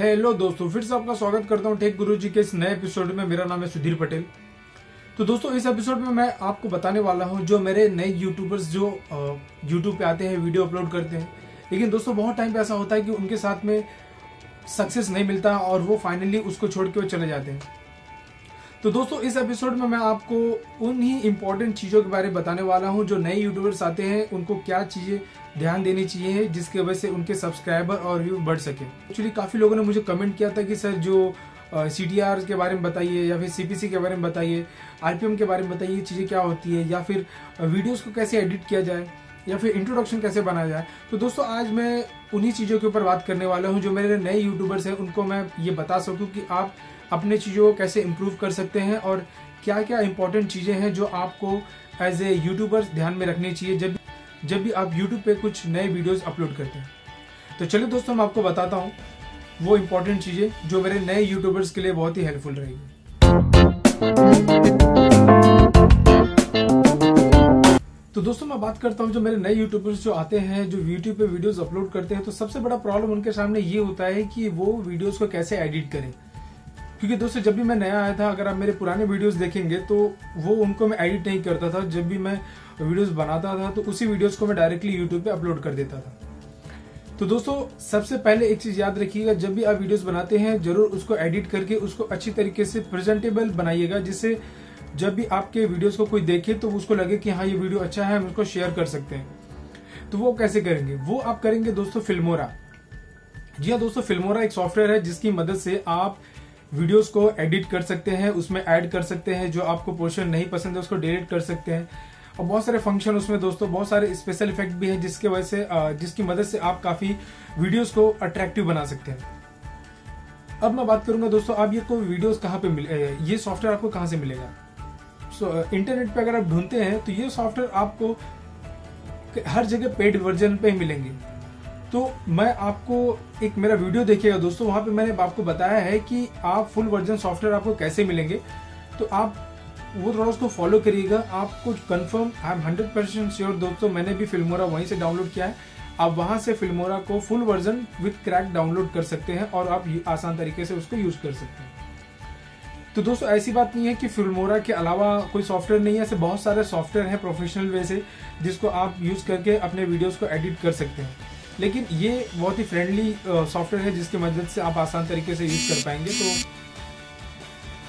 Hello दोस्तों, फिर से आपका स्वागत करता हूं टेक गुरु जी के इस नए एपिसोड में। मेरा नाम है सुधीर पटेल। तो दोस्तों, इस एपिसोड में मैं आपको बताने वाला हूं जो मेरे नए यूट्यूबर्स जो यूट्यूब पे आते हैं, वीडियो अपलोड करते हैं, लेकिन दोस्तों बहुत टाइम पे ऐसा होता है कि उनके साथ में सक्सेस नहीं मिलता और वो फाइनली उसको छोड़ के वो चले जाते हैं। तो दोस्तों, इस एपिसोड में मैं आपको उन्हीं इंपॉर्टेंट चीज़ों के बारे में बताने वाला हूं जो नए यूट्यूबर्स आते हैं उनको क्या चीज़ें ध्यान देनी चाहिए जिसकी वजह से उनके सब्सक्राइबर और व्यू बढ़ सके। एक्चुअली काफ़ी लोगों ने मुझे कमेंट किया था कि सर जो CTR के बारे में बताइए या फिर CPC के बारे में बताइए, RPM के बारे में बताइए, चीज़ें क्या होती है, या फिर वीडियोस को कैसे एडिट किया जाए, या फिर इंट्रोडक्शन कैसे बनाया जाए। तो दोस्तों, आज मैं उन्हीं चीज़ों के ऊपर बात करने वाला हूँ जो मेरे नए यूट्यूबर्स हैं उनको मैं ये बता सकूँ कि आप अपने चीज़ों को कैसे इम्प्रूव कर सकते हैं और क्या क्या इंपॉर्टेंट चीज़ें हैं जो आपको एज ए यूट्यूबर ध्यान में रखनी चाहिए जब भी आप यूट्यूब पे कुछ नए वीडियोस अपलोड करते हैं। तो चलिए दोस्तों, मैं आपको बताता हूँ वो इंपॉर्टेंट चीज़ें जो मेरे नए यूट्यूबर्स के लिए बहुत ही हेल्पफुल रहेगी। तो दोस्तों, मैं बात करता हूँ जो मेरे नए यूट्यूबर्स जो आते हैं, जो यूट्यूब पे वीडियोस अपलोड करते हैं, तो सबसे बड़ा प्रॉब्लम उनके सामने ये होता है कि वो वीडियोस को कैसे एडिट करें। क्योंकि दोस्तों, जब भी मैं नया आया था, अगर आप मेरे पुराने वीडियोस देखेंगे तो वो उनको मैं एडिट नहीं करता था। जब भी मैं वीडियोस बनाता था तो उसी वीडियोस को मैं डायरेक्टली यूट्यूब पे अपलोड कर देता था। तो दोस्तों, सबसे पहले एक चीज याद रखिएगा, जब भी आप वीडियोस बनाते हैं जरूर उसको एडिट करके उसको अच्छी तरीके से प्रेजेंटेबल बनाइएगा, जिससे जब भी आपके वीडियोस को कोई देखे तो उसको लगे कि हाँ, ये वीडियो अच्छा है, हम उसको शेयर कर सकते हैं। तो वो कैसे करेंगे? वो आप करेंगे दोस्तों फिल्मोरा। जी हाँ दोस्तों, फिल्मोरा एक सॉफ्टवेयर है जिसकी मदद से आप वीडियोस को एडिट कर सकते हैं, उसमें ऐड कर सकते हैं, जो आपको पोर्शन नहीं पसंद है उसको डिलीट कर सकते हैं, और बहुत सारे फंक्शन उसमें दोस्तों, बहुत सारे स्पेशल इफेक्ट भी हैं जिसके वजह से जिसकी मदद से आप काफी वीडियोस को अट्रैक्टिव बना सकते हैं। अब मैं बात करूंगा दोस्तों, आप ये कोई वीडियोस कहाँ पे ये सॉफ्टवेयर आपको कहाँ से मिलेगा। इंटरनेट पे अगर आप ढूंढते हैं तो ये सॉफ्टवेयर आपको हर जगह पेड वर्जन पे मिलेंगे। तो मैं आपको एक मेरा वीडियो देखिएगा दोस्तों, वहां पे मैंने आपको बताया है कि आप फुल वर्जन सॉफ्टवेयर आपको कैसे मिलेंगे। तो आप वो थोड़ा उसको फॉलो करिएगा, आपको कंफर्म, आई एम 100% श्योर दोस्तों, मैंने भी फिल्मोरा वहीं से डाउनलोड किया है। आप वहां से फिल्मोरा को full version with crack download कर सकते हैं और आप आसान तरीके से उसको यूज कर सकते हैं। तो दोस्तों, ऐसी बात नहीं है कि फिल्मोरा के अलावा कोई सॉफ्टवेयर नहीं है, ऐसे बहुत सारे सॉफ्टवेयर हैं प्रोफेशनल वे से जिसको आप यूज करके अपने वीडियोस को एडिट कर सकते हैं, लेकिन ये बहुत ही फ्रेंडली सॉफ्टवेयर है जिसकी मदद से आप आसान तरीके से यूज कर पाएंगे। तो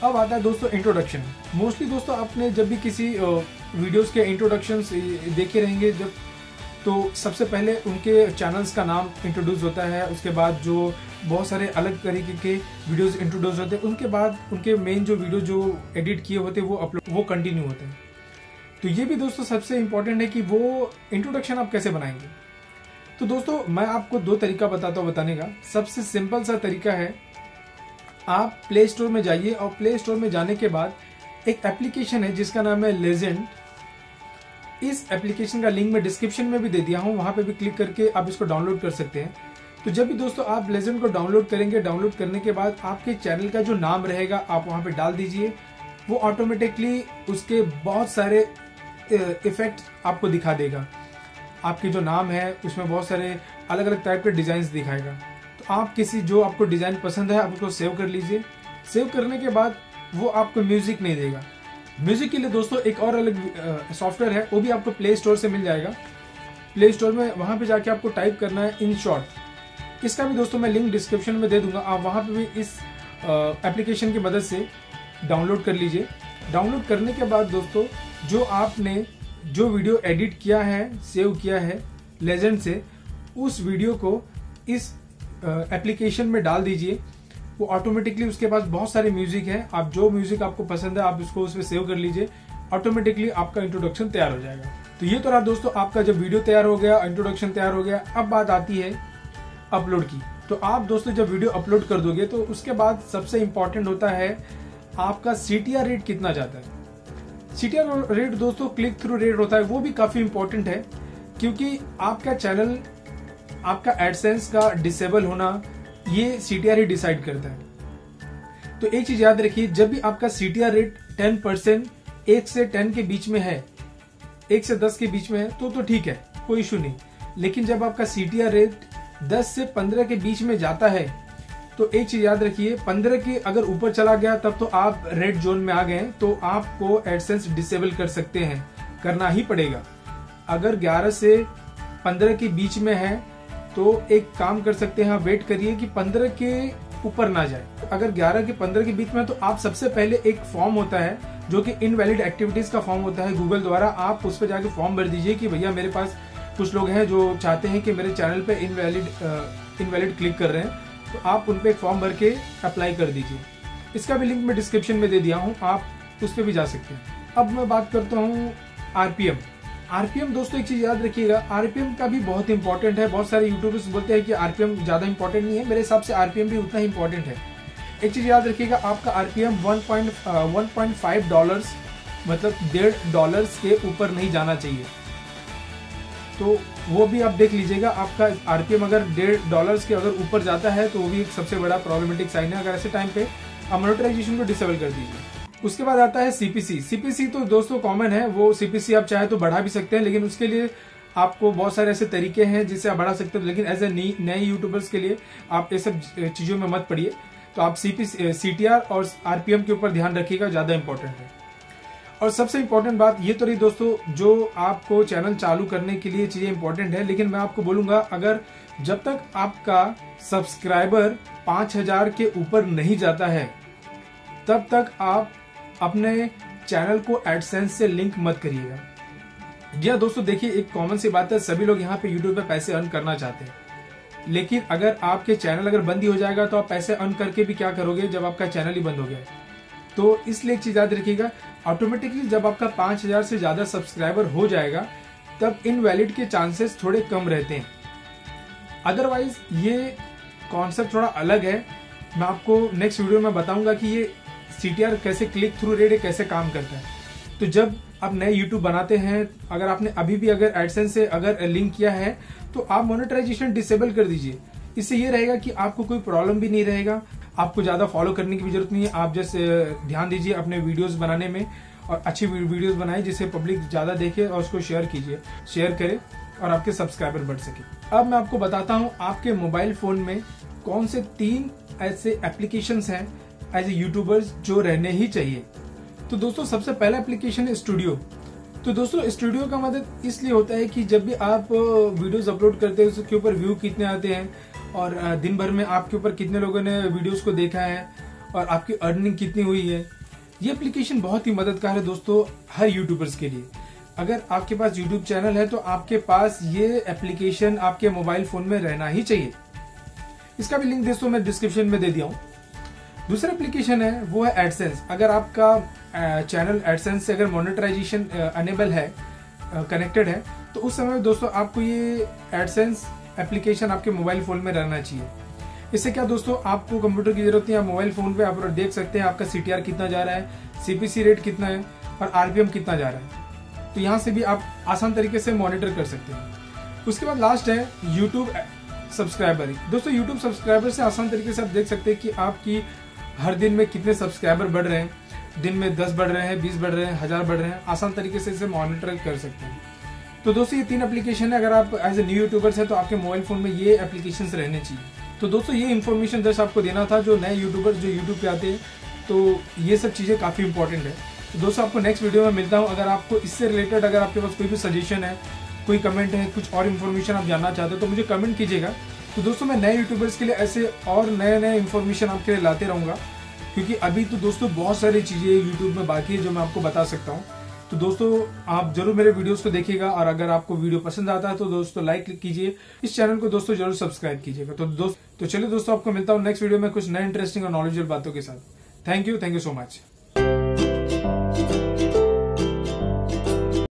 अब आता है दोस्तों इंट्रोडक्शन। मोस्टली दोस्तों, आपने जब भी किसी वीडियोस के इंट्रोडक्शंस देखे रहेंगे जब, तो सबसे पहले उनके चैनल्स का नाम इंट्रोड्यूस होता है, उसके बाद जो बहुत सारे अलग तरीके के वीडियोस इंट्रोड्यूस होते हैं, उनके बाद उनके मेन जो वीडियो जो एडिट किए होते हैं वो कंटिन्यू होते हैं। तो ये भी दोस्तों सबसे इंपॉर्टेंट है कि वो इंट्रोडक्शन आप कैसे बनाएंगे। तो दोस्तों, मैं आपको दो तरीका बताता हूँ बताने का। सबसे सिंपल सा तरीका है, आप प्ले स्टोर में जाइए और प्ले स्टोर में जाने के बाद एक एप्लीकेशन है जिसका नाम है लेजेंड। इस एप्लीकेशन का लिंक मैं डिस्क्रिप्शन में भी दे दिया हूँ, वहां पे भी क्लिक करके आप इसको डाउनलोड कर सकते हैं। तो जब भी दोस्तों आप लेजेंड को डाउनलोड करेंगे, डाउनलोड करने के बाद आपके चैनल का जो नाम रहेगा आप वहां पे डाल दीजिए, वो ऑटोमेटिकली उसके बहुत सारे इफेक्ट आपको दिखा देगा। आपके जो नाम है उसमें बहुत सारे अलग अलग टाइप के डिजाइन दिखाएगा। तो आप किसी जो आपको डिजाइन पसंद है आप उसको सेव कर लीजिए। सेव करने के बाद वो आपको म्यूजिक नहीं देगा। म्यूजिक के लिए दोस्तों एक और अलग सॉफ्टवेयर है, वो भी आपको प्ले स्टोर से मिल जाएगा। प्ले स्टोर में वहां पे जाके आपको टाइप करना है InShot। इसका भी दोस्तों मैं लिंक डिस्क्रिप्शन में दे दूंगा, आप वहां पे भी इस एप्लीकेशन की मदद से डाउनलोड कर लीजिए। डाउनलोड करने के बाद दोस्तों, जो आपने जो वीडियो एडिट किया है, सेव किया है लेजेंड से, उस वीडियो को इस एप्लीकेशन में डाल दीजिए। वो ऑटोमेटिकली उसके पास बहुत सारे म्यूजिक है, आप जो म्यूजिक आपको पसंद है आप इसको उसमें सेव कर लीजिए, ऑटोमेटिकली आपका इंट्रोडक्शन तैयार हो जाएगा। तो ये तो रहा दोस्तों आपका जब वीडियो तैयार हो गया, इंट्रोडक्शन तैयार हो गया। अब बात आती है अपलोड की। तो आप दोस्तों जब वीडियो अपलोड कर दोगे तो उसके बाद सबसे इंपॉर्टेंट होता है आपका CTR रेट कितना जाता है। CTR रेट दोस्तों क्लिक थ्रू रेट होता है, वो भी काफी इंपॉर्टेंट है, क्योंकि आपका चैनल, आपका एडसेंस का डिसेबल होना ये CTR ही डिसाइड करता है। तो एक चीज याद रखिए, जब भी आपका CTR रेट 10%, 1 से 10 के बीच में है, 1 से 10 के बीच में है तो ठीक है, कोई इशू नहीं। लेकिन जब आपका CTR रेट 10 से 15 के बीच में जाता है तो एक चीज याद रखिए, 15 के अगर ऊपर चला गया तब तो आप रेड जोन में आ गए, तो आपको एडसेंस डिसेबल कर सकते हैं, करना ही पड़ेगा। अगर 11 से 15 के बीच में है तो एक काम कर सकते हैं, वेट करिए कि 15 के ऊपर ना जाए। अगर 11 के 15 के बीच में तो आप सबसे पहले एक फॉर्म होता है जो कि इनवैलिड एक्टिविटीज का फॉर्म होता है गूगल द्वारा, आप उस पर जाके फॉर्म भर दीजिए कि भैया मेरे पास कुछ लोग हैं जो चाहते हैं कि मेरे चैनल पे इनवैलिड क्लिक कर रहे हैं, तो आप उन पे एक फॉर्म भर के अप्लाई कर दीजिए। इसका भी लिंक मैं डिस्क्रिप्शन में दे दिया हूँ, आप उस पर भी जा सकते हैं। अब मैं बात करता हूँ आरपीएम। आरपीएम दोस्तों एक चीज याद रखिएगा, आरपीएम का भी बहुत इंपॉर्टेंट है। बहुत सारे यूट्यूबर्स बोलते हैं कि आरपीएम ज्यादा इंपॉर्टेंट नहीं है, मेरे हिसाब से आरपीएम भी उतना ही इंपॉर्टेंट है। एक चीज याद रखिएगा, आपका आरपीएम $1.5 मतलब $1.5 के ऊपर नहीं जाना चाहिए, तो वो भी आप देख लीजिएगा। आपका आरपीएम अगर $1.5 के अगर ऊपर जाता है तो वो भी एक सबसे बड़ा प्रॉब्लमेटिक साइन है। अगर ऐसे टाइम पे आप मोनेटाइजेशन को डिसेबल कर दीजिए। उसके बाद आता है सीपीसी। सीपीसी तो दोस्तों कॉमन है, वो सीपीसी आप चाहे तो बढ़ा भी सकते हैं, लेकिन उसके लिए आपको बहुत सारे ऐसे तरीके हैं जिससे आप बढ़ा सकते हैं। लेकिन एज ए नए यूट्यूबर्स के लिए आप ये सब चीजों में मत पड़िए, तो आप सीटीआर और आरपीएम के ऊपर ध्यान रखिएगा, ज्यादा इंपॉर्टेंट है। और सबसे इंपॉर्टेंट बात ये तो रही दोस्तों, जो आपको चैनल चालू करने के लिए चीजें इंपॉर्टेंट है, लेकिन मैं आपको बोलूंगा अगर जब तक आपका सब्सक्राइबर 5000 के ऊपर नहीं जाता है तब तक आप अपने चैनल को एडसेंस से लिंक मत करिएगा। जी हाँ दोस्तों, देखिए एक कॉमन सी बात है, सभी लोग यहाँ पे यूट्यूब पे पैसे अर्न करना चाहते हैं, लेकिन अगर आपके चैनल अगर बंद ही हो जाएगा तो आप पैसे अर्न करके भी क्या करोगे जब आपका चैनल ही बंद हो गया। तो इसलिए एक चीज याद रखिएगा, ऑटोमेटिकली जब आपका 5000 से ज्यादा सब्सक्राइबर हो जाएगा तब इनवैलिड के चांसेस थोड़े कम रहते हैं। अदरवाइज ये कॉन्सेप्ट थोड़ा अलग है, मैं आपको नेक्स्ट वीडियो में बताऊंगा कि ये सीटीआर कैसे, क्लिक थ्रू रेट कैसे काम करता है। तो जब आप नए यूट्यूब बनाते हैं, अगर आपने अभी भी अगर एडसेंस से अगर लिंक किया है तो आप मोनेटाइजेशन डिसेबल कर दीजिए। इससे ये रहेगा कि आपको कोई प्रॉब्लम भी नहीं रहेगा, आपको ज्यादा फॉलो करने की भी जरूरत नहीं है। आप जैसे ध्यान दीजिए अपने वीडियोस बनाने में और अच्छी वीडियोस बनाए जिससे पब्लिक ज्यादा देखे, और उसको शेयर कीजिए, शेयर करे और आपके सब्सक्राइबर बढ़ सके। अब मैं आपको बताता हूँ आपके मोबाइल फोन में कौन से 3 ऐसे एप्लीकेशंस हैं एज ए यूट्यूबर्स जो रहने ही चाहिए। तो दोस्तों सबसे पहला एप्लीकेशन है स्टूडियो। तो दोस्तों स्टूडियो का मदद इसलिए होता है कि जब भी आप वीडियोस अपलोड करते हैं उसके ऊपर व्यू कितने आते हैं और दिन भर में आपके ऊपर कितने लोगों ने वीडियोस को देखा है और आपकी अर्निंग कितनी हुई है। ये एप्लीकेशन बहुत ही मददगार है दोस्तों हर यूट्यूबर्स के लिए। अगर आपके पास यूट्यूब चैनल है तो आपके पास ये एप्लीकेशन आपके मोबाइल फोन में रहना ही चाहिए। इसका भी लिंक दोस्तों मैं डिस्क्रिप्शन में दे दिया हूँ। दूसरा एप्लीकेशन है वो है एडसेंस। अगर आपका चैनल एडसेंस से अगर मोनेटाइजेशन अनेबल है, कनेक्टेड है, तो उस समय दोस्तों आपको ये एडसेंस एप्लीकेशन आपके मोबाइल फोन में रहना चाहिए। इससे क्या दोस्तों, आपको कंप्यूटर की जरूरत नहीं है, आप मोबाइल फोन पे आप देख सकते हैं आपका सीटीआर कितना जा रहा है, सीपीसी रेट कितना है और आरपीएम कितना जा रहा है। तो यहाँ से भी आप आसान तरीके से मॉनिटर कर सकते हैं। उसके बाद लास्ट है यूट्यूब सब्सक्राइबर। दोस्तों यूट्यूब सब्सक्राइबर से आसान तरीके से आप देख सकते हैं कि आपकी हर दिन में कितने सब्सक्राइबर बढ़ रहे हैं, दिन में 10 बढ़ रहे हैं, 20 बढ़ रहे हैं, 1000 बढ़ रहे हैं, आसान तरीके से इसे मॉनिटर कर सकते हैं। तो दोस्तों ये 3 एप्लीकेशन है, अगर आप एज ए न्यू यूट्यूबर्स है तो आपके मोबाइल फोन में ये एप्लीकेशंस रहने चाहिए। तो दोस्तों ये इन्फॉर्मेशन जस्ट आपको देना था, जो नए यूट्यूबर्स जो यूट्यूब पे आते हैं, तो ये सब चीजें काफी इंपॉर्टेंट है। तो दोस्तों आपको नेक्स्ट वीडियो में मिलता हूँ। अगर आपको इससे रिलेटेड अगर आपके पास कोई भी सजेशन है, कोई कमेंट है, कुछ और इन्फॉर्मेशन आप जानना चाहते हो तो मुझे कमेंट कीजिएगा। तो दोस्तों मैं नए यूट्यूबर्स के लिए ऐसे और नए इन्फॉर्मेशन आपके लिए लाते रहूंगा, क्योंकि अभी तो दोस्तों बहुत सारी चीजें यूट्यूब में बाकी है जो मैं आपको बता सकता हूँ। तो दोस्तों आप जरूर मेरे वीडियोस को देखिएगा, और अगर आपको वीडियो पसंद आता है तो दोस्तों लाइक कीजिए, इस चैनल को दोस्तों जरूर सब्सक्राइब कीजिएगा। तो चलिए दोस्तों आपको मिलता हूँ नेक्स्ट वीडियो में कुछ नए इंटरेस्टिंग और नॉलेजेबल बातों के साथ। Thank you so much.